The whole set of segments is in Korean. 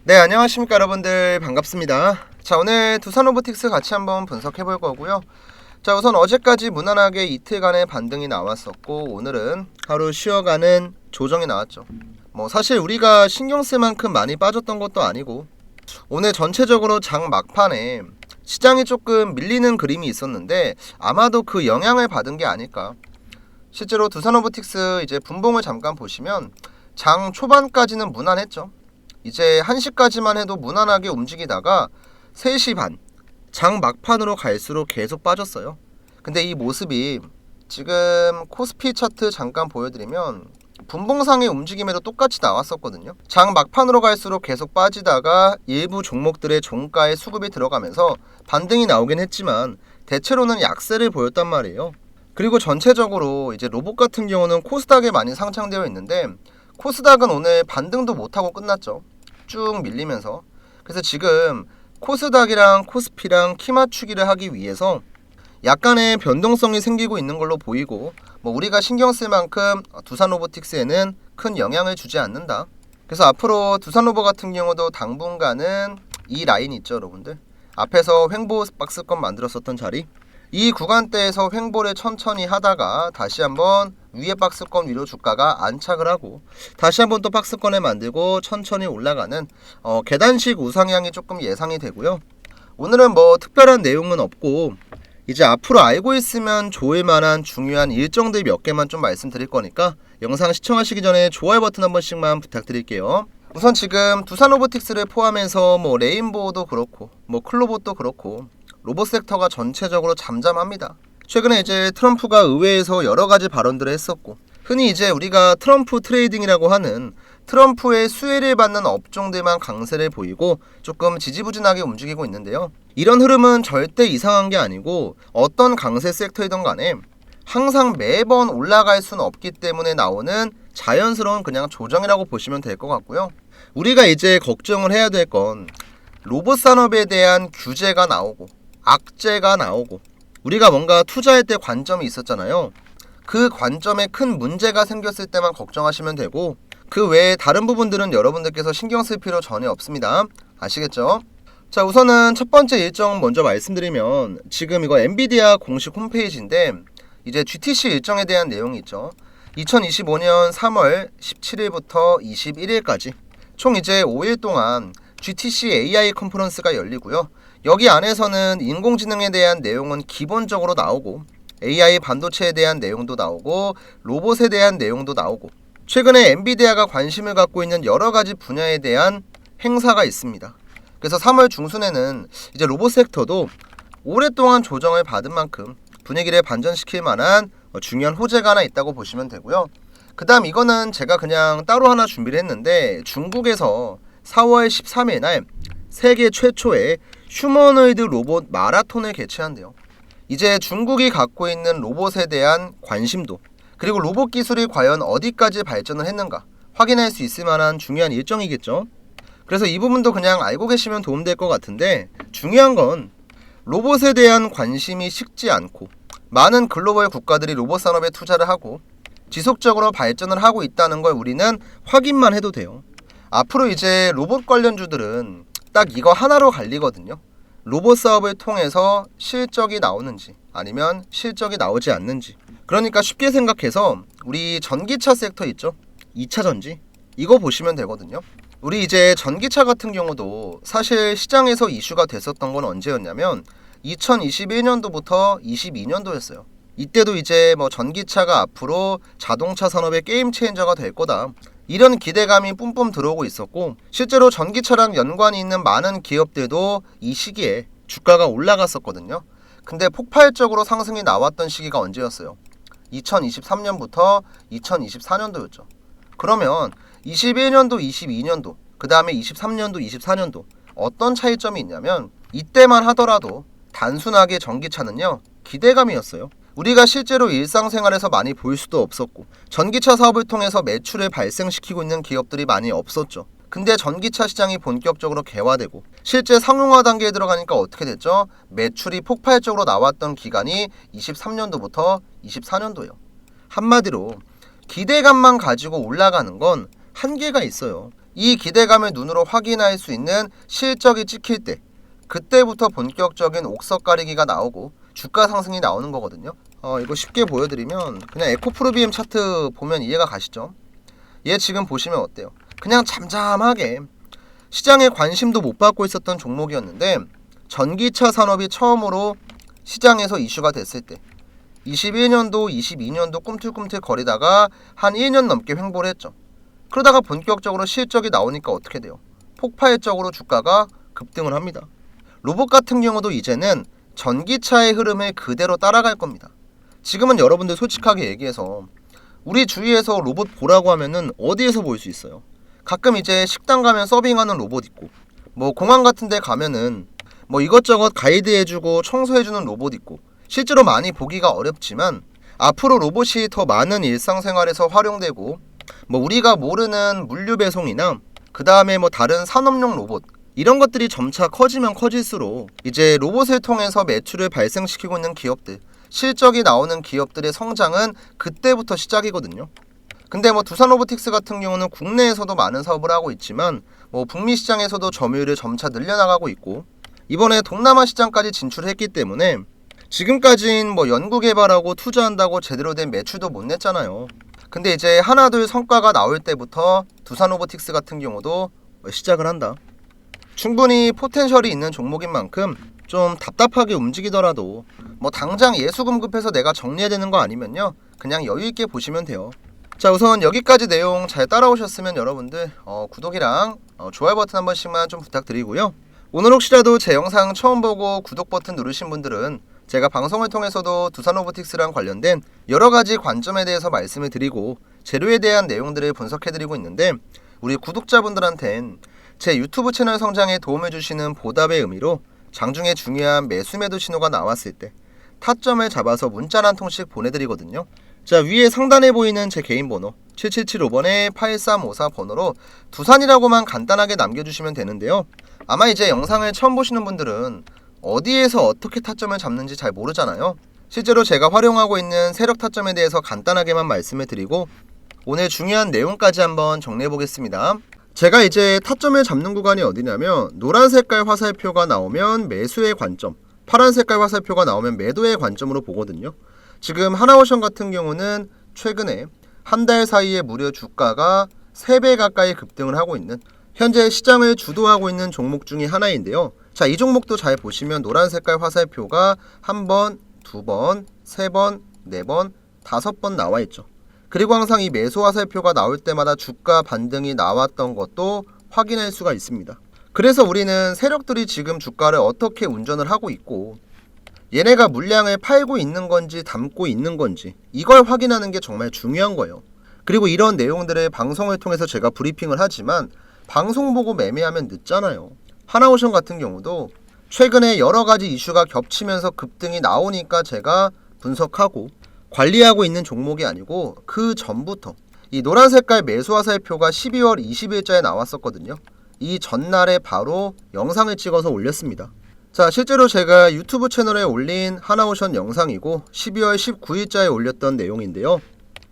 네, 안녕하십니까 여러분들, 반갑습니다. 자, 오늘 두산로보틱스 같이 한번 분석해 볼 거고요. 자, 우선 어제까지 무난하게 이틀간의 반등이 나왔었고, 오늘은 하루 쉬어가는 조정이 나왔죠. 사실 우리가 신경 쓸 만큼 많이 빠졌던 것도 아니고, 오늘 전체적으로 장 막판에 시장이 조금 밀리는 그림이 있었는데 아마도 그 영향을 받은 게 아닐까. 실제로 두산로보틱스 이제 분봉을 잠깐 보시면 장 초반까지는 무난했죠. 이제 1시까지만 해도 무난하게 움직이다가 3시 반, 장 막판으로 갈수록 계속 빠졌어요. 근데 이 모습이 지금 코스피 차트 잠깐 보여드리면 분봉상의 움직임에도 똑같이 나왔었거든요. 장 막판으로 갈수록 계속 빠지다가 일부 종목들의 종가에 수급이 들어가면서 반등이 나오긴 했지만 대체로는 약세를 보였단 말이에요. 그리고 전체적으로 이제 로봇 같은 경우는 코스닥에 많이 상장되어 있는데 코스닥은 오늘 반등도 못하고 끝났죠. 쭉 밀리면서. 그래서 지금 코스닥이랑 코스피랑 키 맞추기를 하기 위해서 약간의 변동성이 생기고 있는 걸로 보이고, 우리가 신경 쓸 만큼 두산로보틱스에는 큰 영향을 주지 않는다. 그래서 앞으로 두산로보 같은 경우도 당분간은 이 라인 있죠, 여러분들. 앞에서 횡보 박스권 만들었었던 자리, 이 구간대에서 횡보를 천천히 하다가 다시 한번 위에 박스권 위로 주가가 안착을 하고 다시 한번 또 박스권을 만들고 천천히 올라가는 계단식 우상향이 조금 예상이 되고요. 오늘은 특별한 내용은 없고 이제 앞으로 알고 있으면 좋을 만한 중요한 일정들 몇 개만 좀 말씀드릴 거니까 영상 시청하시기 전에 좋아요 버튼 한 번씩만 부탁드릴게요. 우선 지금 두산로보틱스를 포함해서 레인보우도 그렇고 클로봇도 그렇고 로봇 섹터가 전체적으로 잠잠합니다. 최근에 이제 트럼프가 의회에서 여러 가지 발언들을 했었고, 흔히 이제 우리가 트럼프 트레이딩이라고 하는 트럼프의 수혜를 받는 업종들만 강세를 보이고 조금 지지부진하게 움직이고 있는데요. 이런 흐름은 절대 이상한 게 아니고 어떤 강세 섹터이든 간에 항상 매번 올라갈 수는 없기 때문에 나오는 자연스러운 그냥 조정이라고 보시면 될 것 같고요. 우리가 이제 걱정을 해야 될 건 로봇 산업에 대한 규제가 나오고 악재가 나오고 우리가 뭔가 투자할 때 관점이 있었잖아요. 그 관점에 큰 문제가 생겼을 때만 걱정하시면 되고 그 외에 다른 부분들은 여러분들께서 신경 쓸 필요 전혀 없습니다. 아시겠죠? 자, 우선은 첫 번째 일정 먼저 말씀드리면 지금 이거 엔비디아 공식 홈페이지인데 이제 GTC 일정에 대한 내용이 있죠. 2025년 3월 17일부터 21일까지 총 이제 5일 동안 GTC AI 컨퍼런스가 열리고요. 여기 안에서는 인공지능에 대한 내용은 기본적으로 나오고 AI 반도체에 대한 내용도 나오고 로봇에 대한 내용도 나오고 최근에 엔비디아가 관심을 갖고 있는 여러 가지 분야에 대한 행사가 있습니다. 그래서 3월 중순에는 이제 로봇 섹터도 오랫동안 조정을 받은 만큼 분위기를 반전시킬 만한 중요한 호재가 하나 있다고 보시면 되고요. 그 다음 이거는 제가 그냥 따로 하나 준비를 했는데 중국에서 4월 13일 날 세계 최초의 휴머노이드 로봇 마라톤을 개최한대요. 이제 중국이 갖고 있는 로봇에 대한 관심도 그리고 로봇 기술이 과연 어디까지 발전을 했는가 확인할 수 있을 만한 중요한 일정이겠죠. 그래서 이 부분도 그냥 알고 계시면 도움될 것 같은데 중요한 건 로봇에 대한 관심이 식지 않고 많은 글로벌 국가들이 로봇 산업에 투자를 하고 지속적으로 발전을 하고 있다는 걸 우리는 확인만 해도 돼요. 앞으로 이제 로봇 관련주들은 딱 이거 하나로 갈리거든요. 로봇 사업을 통해서 실적이 나오는지 아니면 실적이 나오지 않는지. 그러니까 쉽게 생각해서 우리 전기차 섹터 있죠? 2차 전지 이거 보시면 되거든요. 우리 이제 전기차 같은 경우도 사실 시장에서 이슈가 됐었던 건 언제였냐면 2021년도부터 22년도였어요. 이때도 이제 전기차가 앞으로 자동차 산업의 게임 체인저가 될 거다. 이런 기대감이 뿜뿜 들어오고 있었고 실제로 전기차랑 연관이 있는 많은 기업들도 이 시기에 주가가 올라갔었거든요. 근데 폭발적으로 상승이 나왔던 시기가 언제였어요? 2023년부터 2024년도였죠. 그러면 21년도, 22년도, 그 다음에 23년도, 24년도 어떤 차이점이 있냐면 이때만 하더라도 단순하게 전기차는요 기대감이었어요. 우리가 실제로 일상생활에서 많이 볼 수도 없었고 전기차 사업을 통해서 매출을 발생시키고 있는 기업들이 많이 없었죠. 근데 전기차 시장이 본격적으로 개화되고 실제 상용화 단계에 들어가니까 어떻게 됐죠? 매출이 폭발적으로 나왔던 기간이 23년도부터 24년도예요. 한마디로 기대감만 가지고 올라가는 건 한계가 있어요. 이 기대감을 눈으로 확인할 수 있는 실적이 찍힐 때, 그때부터 본격적인 옥석 가리기가 나오고 주가 상승이 나오는 거거든요. 이거 쉽게 보여드리면 그냥 에코프로비엠 차트 보면 이해가 가시죠? 얘 지금 보시면 어때요? 그냥 잠잠하게 시장에 관심도 못 받고 있었던 종목이었는데 전기차 산업이 처음으로 시장에서 이슈가 됐을 때 21년도, 22년도 꿈틀꿈틀 거리다가 한 1년 넘게 횡보를 했죠. 그러다가 본격적으로 실적이 나오니까 어떻게 돼요? 폭발적으로 주가가 급등을 합니다. 로봇 같은 경우도 이제는 전기차의 흐름을 그대로 따라갈 겁니다. 지금은 여러분들 솔직하게 얘기해서 우리 주위에서 로봇 보라고 하면은 어디에서 볼 수 있어요? 가끔 이제 식당 가면 서빙하는 로봇 있고, 뭐 공항 같은 데 가면은 뭐 이것저것 가이드 해주고 청소해주는 로봇 있고, 실제로 많이 보기가 어렵지만 앞으로 로봇이 더 많은 일상생활에서 활용되고, 뭐 우리가 모르는 물류 배송이나 그 다음에 뭐 다른 산업용 로봇, 이런 것들이 점차 커지면 커질수록 이제 로봇을 통해서 매출을 발생시키고 있는 기업들, 실적이 나오는 기업들의 성장은 그때부터 시작이거든요. 근데 뭐 두산로보틱스 같은 경우는 국내에서도 많은 사업을 하고 있지만 뭐 북미 시장에서도 점유율을 점차 늘려나가고 있고, 이번에 동남아 시장까지 진출했기 때문에 지금까진 뭐 연구개발하고 투자한다고 제대로 된 매출도 못 냈잖아요. 근데 이제 하나둘 성과가 나올 때부터 두산로보틱스 같은 경우도 시작을 한다. 충분히 포텐셜이 있는 종목인 만큼 좀 답답하게 움직이더라도 뭐 당장 예수 공급해서 내가 정리해야 되는 거 아니면요, 그냥 여유있게 보시면 돼요. 자, 우선 여기까지 내용 잘 따라오셨으면 여러분들 구독이랑 좋아요 버튼 한 번씩만 좀 부탁드리고요. 오늘 혹시라도 제 영상 처음 보고 구독 버튼 누르신 분들은 제가 방송을 통해서도 두산로보틱스랑 관련된 여러가지 관점에 대해서 말씀을 드리고 재료에 대한 내용들을 분석해드리고 있는데, 우리 구독자분들한텐 제 유튜브 채널 성장에 도움을 주시는 보답의 의미로 장중에 중요한 매수 매도 신호가 나왔을 때 타점을 잡아서 문자 한 통씩 보내드리거든요. 자, 위에 상단에 보이는 제 개인 번호 7775번에 8354 번호로 두산이라고만 간단하게 남겨주시면 되는데요. 아마 이제 영상을 처음 보시는 분들은 어디에서 어떻게 타점을 잡는지 잘 모르잖아요. 실제로 제가 활용하고 있는 세력 타점에 대해서 간단하게만 말씀을 드리고 오늘 중요한 내용까지 한번 정리해 보겠습니다. 제가 이제 타점을 잡는 구간이 어디냐면, 노란 색깔 화살표가 나오면 매수의 관점, 파란 색깔 화살표가 나오면 매도의 관점으로 보거든요. 지금 하나오션 같은 경우는 최근에 한 달 사이에 무려 주가가 3배 가까이 급등을 하고 있는, 현재 시장을 주도하고 있는 종목 중에 하나인데요. 자, 이 종목도 잘 보시면 노란 색깔 화살표가 1번, 2번, 3번, 4번, 5번 나와 있죠. 그리고 항상 이 매수 화살표가 나올 때마다 주가 반등이 나왔던 것도 확인할 수가 있습니다. 그래서 우리는 세력들이 지금 주가를 어떻게 운전을 하고 있고, 얘네가 물량을 팔고 있는 건지 담고 있는 건지, 이걸 확인하는 게 정말 중요한 거예요. 그리고 이런 내용들을 방송을 통해서 제가 브리핑을 하지만 방송 보고 매매하면 늦잖아요. 하나오션 같은 경우도 최근에 여러 가지 이슈가 겹치면서 급등이 나오니까 제가 분석하고 관리하고 있는 종목이 아니고, 그 전부터 이 노란 색깔 매수 화살표가 12월 20일자에 나왔었거든요. 이 전날에 바로 영상을 찍어서 올렸습니다. 자, 실제로 제가 유튜브 채널에 올린 하나오션 영상이고 12월 19일자에 올렸던 내용인데요.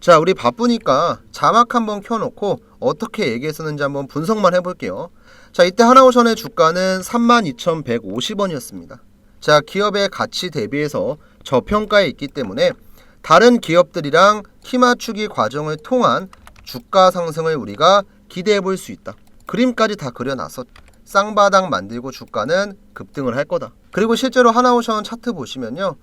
자, 우리 바쁘니까 자막 한번 켜놓고 어떻게 얘기했었는지 한번 분석만 해볼게요. 자, 이때 하나오션의 주가는 32,150원이었습니다. 자, 기업의 가치 대비해서 저평가에 있기 때문에 다른 기업들이랑 키 맞추기 과정을 통한 주가 상승을 우리가 기대해 볼 수 있다. 그림까지 다 그려놔서 쌍바닥 만들고 주가는 급등을 할 거다. 그리고 실제로 하나오션 차트 보시면요,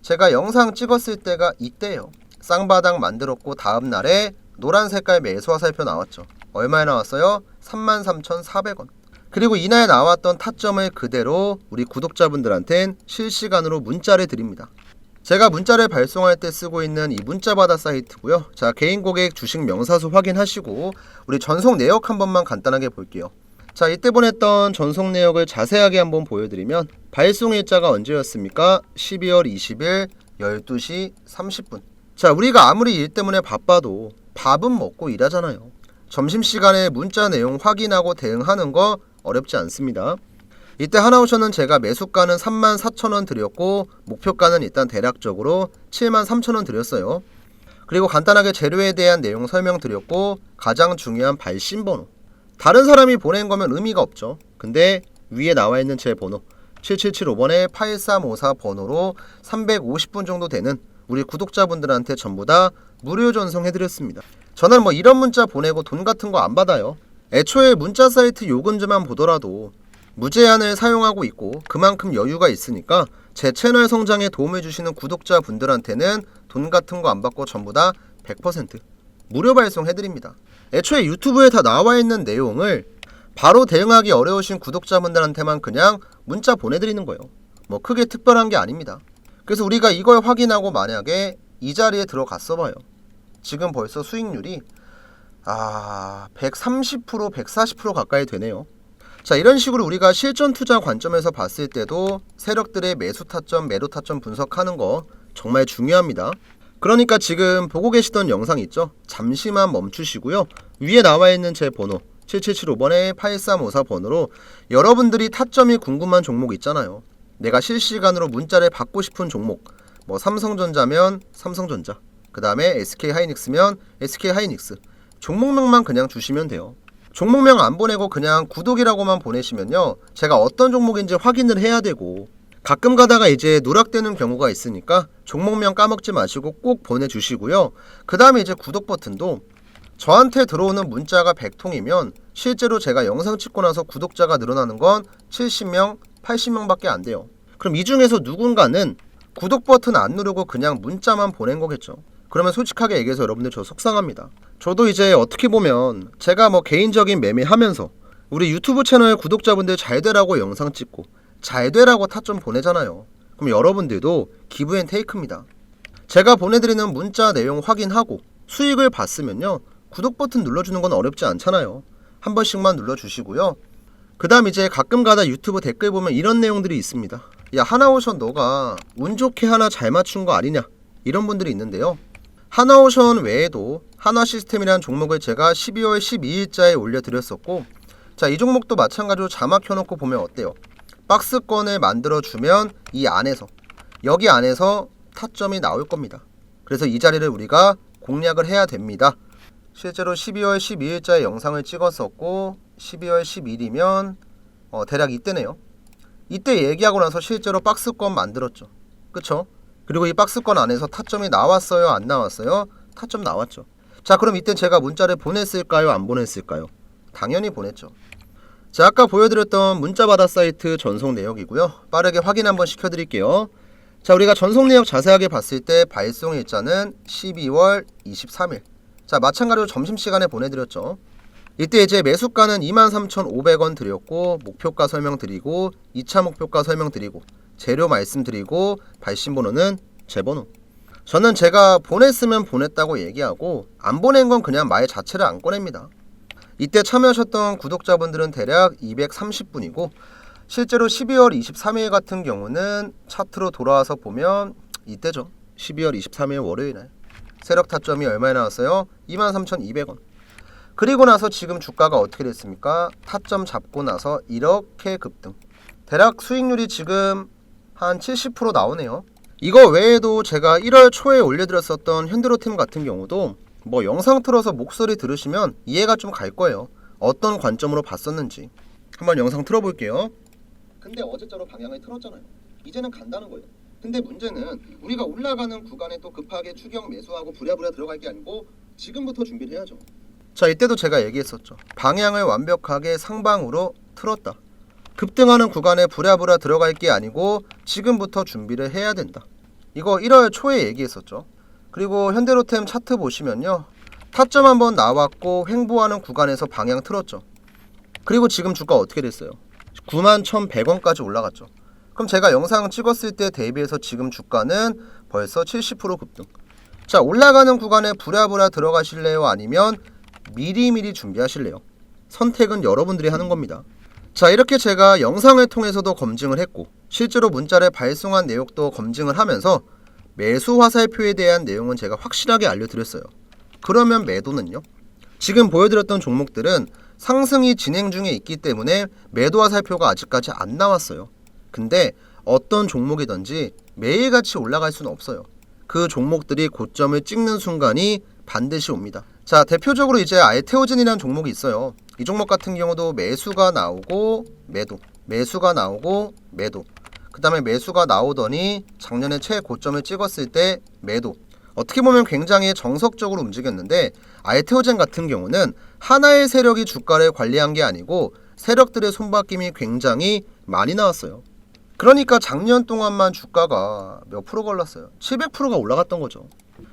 제가 영상 찍었을 때가 이때예요. 쌍바닥 만들었고 다음 날에 노란 색깔 매수 화살표 나왔죠. 얼마에 나왔어요? 33,400원. 그리고 이날 나왔던 타점을 그대로 우리 구독자분들한텐 실시간으로 문자를 드립니다. 제가 문자를 발송할 때 쓰고 있는 이 문자받아 사이트고요. 자, 개인 고객 주식 명사수 확인하시고 우리 전송 내역 한 번만 간단하게 볼게요. 자, 이때 보냈던 전송 내역을 자세하게 한번 보여드리면, 발송 일자가 언제였습니까? 12월 20일 12시 30분. 자, 우리가 아무리 일 때문에 바빠도 밥은 먹고 일하잖아요. 점심시간에 문자 내용 확인하고 대응하는 거 어렵지 않습니다. 이때 하나오션은 제가 매수가는 34,000원 드렸고 목표가는 일단 대략적으로 73,000원 드렸어요. 그리고 간단하게 재료에 대한 내용 설명드렸고 가장 중요한 발신번호 다른 사람이 보낸 거면 의미가 없죠. 근데 위에 나와 있는 제 번호 7775번에 8354 번호로 350분 정도 되는 우리 구독자분들한테 전부 다 무료 전송해드렸습니다. 저는 뭐 이런 문자 보내고 돈 같은 거 안 받아요. 애초에 문자 사이트 요금제만 보더라도 무제한을 사용하고 있고 그만큼 여유가 있으니까 제 채널 성장에 도움해주시는 구독자분들한테는 돈 같은 거 안 받고 전부 다 100% 무료 발송해드립니다. 애초에 유튜브에 다 나와 있는 내용을 바로 대응하기 어려우신 구독자분들한테만 그냥 문자 보내드리는 거예요. 뭐 크게 특별한 게 아닙니다. 그래서 우리가 이걸 확인하고 만약에 이 자리에 들어갔어 봐요. 지금 벌써 수익률이 130%, 140% 가까이 되네요. 자, 이런 식으로 우리가 실전 투자 관점에서 봤을 때도 세력들의 매수 타점, 매도 타점 분석하는 거 정말 중요합니다. 그러니까 지금 보고 계시던 영상 있죠? 잠시만 멈추시고요. 위에 나와 있는 제 번호 7775번에 8354 번호로 여러분들이 타점이 궁금한 종목 있잖아요. 내가 실시간으로 문자를 받고 싶은 종목, 뭐 삼성전자면 삼성전자, 그 다음에 SK하이닉스면 SK하이닉스, 종목명만 그냥 주시면 돼요. 종목명 안 보내고 그냥 구독이라고만 보내시면요, 제가 어떤 종목인지 확인을 해야 되고 가끔 가다가 이제 누락되는 경우가 있으니까 종목명 까먹지 마시고 꼭 보내주시고요. 그 다음에 이제 구독 버튼도 저한테 들어오는 문자가 100통이면 실제로 제가 영상 찍고 나서 구독자가 늘어나는 건 70명, 80명밖에 안 돼요. 그럼 이 중에서 누군가는 구독 버튼 안 누르고 그냥 문자만 보낸 거겠죠. 그러면 솔직하게 얘기해서 여러분들 저 속상합니다. 저도 이제 어떻게 보면 제가 뭐 개인적인 매매하면서 우리 유튜브 채널 구독자분들 잘 되라고 영상 찍고 잘 되라고 타점 보내잖아요. 그럼 여러분들도 기브 앤 테이크입니다. 제가 보내드리는 문자 내용 확인하고 수익을 봤으면요, 구독 버튼 눌러주는 건 어렵지 않잖아요. 한 번씩만 눌러주시고요. 그 다음 이제 가끔가다 유튜브 댓글 보면 이런 내용들이 있습니다. 야, 하나오션 너가 운 좋게 하나 잘 맞춘 거 아니냐, 이런 분들이 있는데요. 하나오션 외에도 하나시스템이라는 종목을 제가 12월 12일자에 올려드렸었고, 자, 이 종목도 마찬가지로 자막 켜놓고 보면 어때요? 박스권을 만들어주면 이 안에서, 여기 안에서 타점이 나올 겁니다. 그래서 이 자리를 우리가 공략을 해야 됩니다. 실제로 12월 12일자에 영상을 찍었었고 12월 10일이면 대략 이때네요. 이때 얘기하고 나서 실제로 박스권 만들었죠. 그쵸? 그리고 이 박스권 안에서 타점이 나왔어요, 안 나왔어요? 타점 나왔죠. 자, 그럼 이때 제가 문자를 보냈을까요, 안 보냈을까요? 당연히 보냈죠. 자, 아까 보여드렸던 문자바다 사이트 전송 내역이고요. 빠르게 확인 한번 시켜드릴게요. 자, 우리가 전송 내역 자세하게 봤을 때 발송 일자는 12월 23일. 자, 마찬가지로 점심시간에 보내드렸죠. 이때 이제 매수가는 23,500원 드렸고, 목표가 설명드리고, 2차 목표가 설명드리고, 재료 말씀드리고, 발신번호는 제 번호. 저는 제가 보냈으면 보냈다고 얘기하고 안 보낸 건 그냥 말 자체를 안 꺼냅니다. 이때 참여하셨던 구독자분들은 대략 230분이고 실제로 12월 23일 같은 경우는 차트로 돌아와서 보면 이때죠. 12월 23일 월요일날 세력 타점이 얼마에 나왔어요? 23,200원. 그리고 나서 지금 주가가 어떻게 됐습니까? 타점 잡고 나서 이렇게 급등. 대략 수익률이 지금 한 70% 나오네요. 이거 외에도 제가 1월 초에 올려드렸었던 현대로템 같은 경우도 뭐 영상 틀어서 목소리 들으시면 이해가 좀 갈 거예요. 어떤 관점으로 봤었는지. 한번 영상 틀어볼게요. 근데 어제처럼 방향을 틀었잖아요. 이제는 간다는 거예요. 근데 문제는 우리가 올라가는 구간에 또 급하게 추격 매수하고 부랴부랴 들어갈 게 아니고 지금부터 준비를 해야죠. 자, 이때도 제가 얘기했었죠. 방향을 완벽하게 상방으로 틀었다. 급등하는 구간에 부랴부랴 들어갈 게 아니고 지금부터 준비를 해야 된다. 이거 1월 초에 얘기했었죠. 그리고 현대로템 차트 보시면요, 타점 한번 나왔고 횡보하는 구간에서 방향 틀었죠. 그리고 지금 주가 어떻게 됐어요? 91,100원까지 올라갔죠. 그럼 제가 영상 찍었을 때 대비해서 지금 주가는 벌써 70% 급등. 자, 올라가는 구간에 부랴부랴 들어가실래요? 아니면 미리미리 준비하실래요? 선택은 여러분들이 하는 겁니다. 자, 이렇게 제가 영상을 통해서도 검증을 했고 실제로 문자를 발송한 내역도 검증을 하면서 매수 화살표에 대한 내용은 제가 확실하게 알려드렸어요. 그러면 매도는요? 지금 보여드렸던 종목들은 상승이 진행 중에 있기 때문에 매도 화살표가 아직까지 안 나왔어요. 근데 어떤 종목이든지 매일같이 올라갈 수는 없어요. 그 종목들이 고점을 찍는 순간이 반드시 옵니다. 자, 대표적으로 이제 알테오젠이라는 종목이 있어요. 이 종목 같은 경우도 매수가 나오고 매도, 매수가 나오고 매도, 그 다음에 매수가 나오더니 작년에 최고점을 찍었을 때 매도. 어떻게 보면 굉장히 정석적으로 움직였는데, 알테오젠 같은 경우는 하나의 세력이 주가를 관리한 게 아니고 세력들의 손바뀜이 굉장히 많이 나왔어요. 그러니까 작년 동안만 주가가 몇 프로가 올랐어요? 700%가 올라갔던 거죠.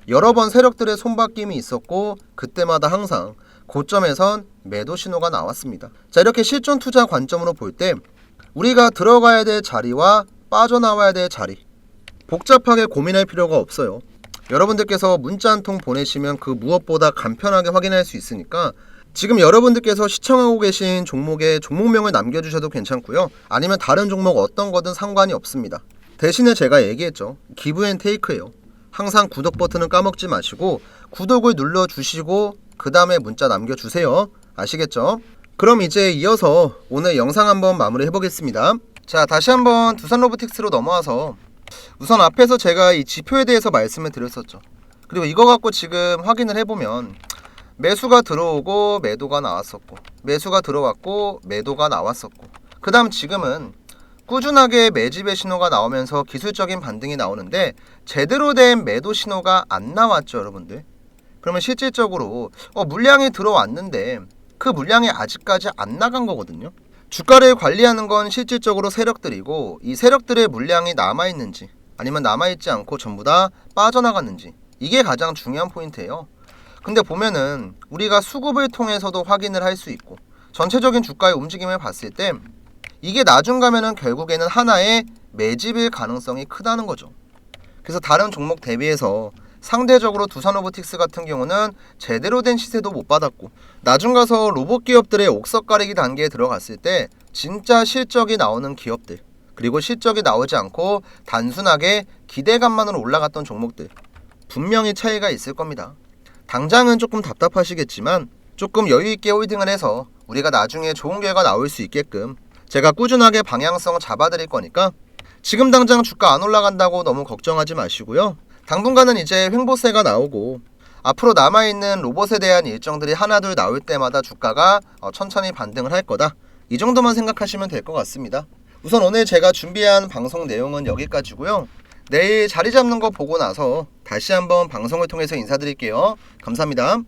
여러 번 세력들의 손바뀜이 있었고 그때마다 항상 고점에선 매도 신호가 나왔습니다. 자, 이렇게 실존 투자 관점으로 볼 때 우리가 들어가야 될 자리와 빠져나와야 될 자리, 복잡하게 고민할 필요가 없어요. 여러분들께서 문자 한 통 보내시면 그 무엇보다 간편하게 확인할 수 있으니까 지금 여러분들께서 시청하고 계신 종목의 종목명을 남겨주셔도 괜찮고요. 아니면 다른 종목 어떤 거든 상관이 없습니다. 대신에 제가 얘기했죠. 기브 앤 테이크예요. 항상 구독 버튼은 까먹지 마시고 구독을 눌러주시고 그 다음에 문자 남겨주세요. 아시겠죠? 그럼 이제 이어서 오늘 영상 한번 마무리 해보겠습니다. 자, 다시 한번 두산로보틱스로 넘어와서 우선 앞에서 제가 이 지표에 대해서 말씀을 드렸었죠. 그리고 이거 갖고 지금 확인을 해보면 매수가 들어오고 매도가 나왔었고, 매수가 들어왔고 매도가 나왔었고, 그 다음 지금은 꾸준하게 매집의 신호가 나오면서 기술적인 반등이 나오는데 제대로 된 매도 신호가 안 나왔죠, 여러분들. 그러면 실질적으로 물량이 들어왔는데 그 물량이 아직까지 안 나간 거거든요. 주가를 관리하는 건 실질적으로 세력들이고, 이 세력들의 물량이 남아있는지 아니면 남아있지 않고 전부 다 빠져나갔는지, 이게 가장 중요한 포인트예요. 근데 보면은 우리가 수급을 통해서도 확인을 할 수 있고, 전체적인 주가의 움직임을 봤을 때 이게 나중 가면은 결국에는 하나의 매집일 가능성이 크다는 거죠. 그래서 다른 종목 대비해서 상대적으로 두산로보틱스 같은 경우는 제대로 된 시세도 못 받았고, 나중 가서 로봇 기업들의 옥석 가리기 단계에 들어갔을 때 진짜 실적이 나오는 기업들, 그리고 실적이 나오지 않고 단순하게 기대감만으로 올라갔던 종목들, 분명히 차이가 있을 겁니다. 당장은 조금 답답하시겠지만 조금 여유있게 홀딩을 해서 우리가 나중에 좋은 결과 나올 수 있게끔 제가 꾸준하게 방향성 잡아드릴 거니까 지금 당장 주가 안 올라간다고 너무 걱정하지 마시고요. 당분간은 이제 횡보세가 나오고 앞으로 남아있는 로봇에 대한 일정들이 하나둘 나올 때마다 주가가 천천히 반등을 할 거다, 이 정도만 생각하시면 될 것 같습니다. 우선 오늘 제가 준비한 방송 내용은 여기까지고요. 내일 자리 잡는 거 보고 나서 다시 한번 방송을 통해서 인사드릴게요. 감사합니다.